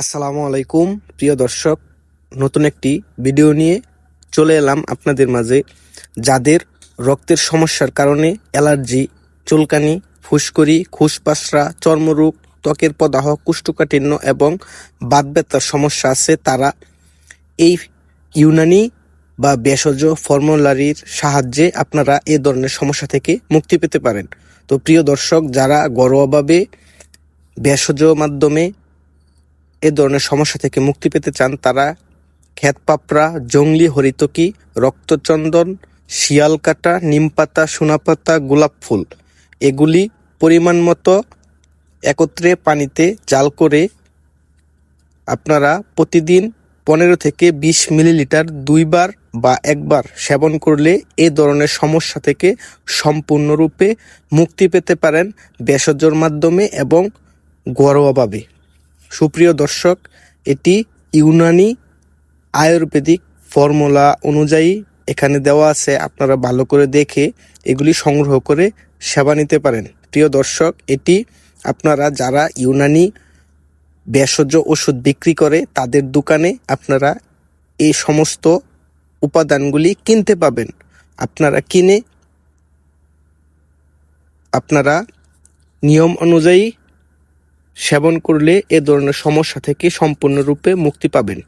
আসসালামু আলাইকুম প্রিয় দর্শক, নতুন একটি ভিডিও নিয়ে চলে এলাম আপনাদের মাঝে। যাদের রক্তের সমস্যার কারণে অ্যালার্জি, চুলকানি, ফুসকুড়ি, খুসপাসরা, চর্মরোগ, ত্বকের প্রদাহ, কোষ্ঠকাঠিন্য এবং বাত ব্যথার সমস্যা আছে, তারা এই ইউনানি বা ভেষজ ফর্মুলারির সাহায্যে আপনারা এ ধরনের সমস্যা থেকে মুক্তি পেতে পারেন। তো প্রিয় দর্শক, যারা ঘরোয়াভাবে ভেষজ মাধ্যমে এ ধরনের সমস্যা থেকে মুক্তি পেতে চান, তারা ক্ষেতপাপড়া, জংলি হরিতকি, রক্তচন্দন, শিয়ালকাটা, নিমপাতা, সোনাপাতা, গোলাপ ফুল এগুলি পরিমাণ মতো একত্রে পানিতে জাল করে আপনারা প্রতিদিন 15 থেকে 20 মিলিলিটার 2 বার বা একবার সেবন করলে এ ধরনের সমস্যা থেকে সম্পূর্ণরূপে মুক্তি পেতে পারেন ভেষজের মাধ্যমে এবং ঘরোয়াভাবে। সুপ্রিয় দর্শক, এটি ইউনানি আয়ুর্বেদিক ফর্মুলা অনুযায়ী এখানে দেওয়া আছে, আপনারা ভালো করে দেখে এগুলি সংগ্রহ করে সেবা নিতে পারেন। প্রিয় দর্শক, এটি আপনারা যারা ইউনানি ভেষজ ওষুধ বিক্রি করে তাদের দোকানে আপনারা এই সমস্ত উপাদানগুলি কিনতে পাবেন। আপনারা কিনে আপনারা নিয়ম অনুযায়ী সেবন করলে এ ধরনের সমস্যা থেকে সম্পূর্ণরূপে মুক্তি পাবেন।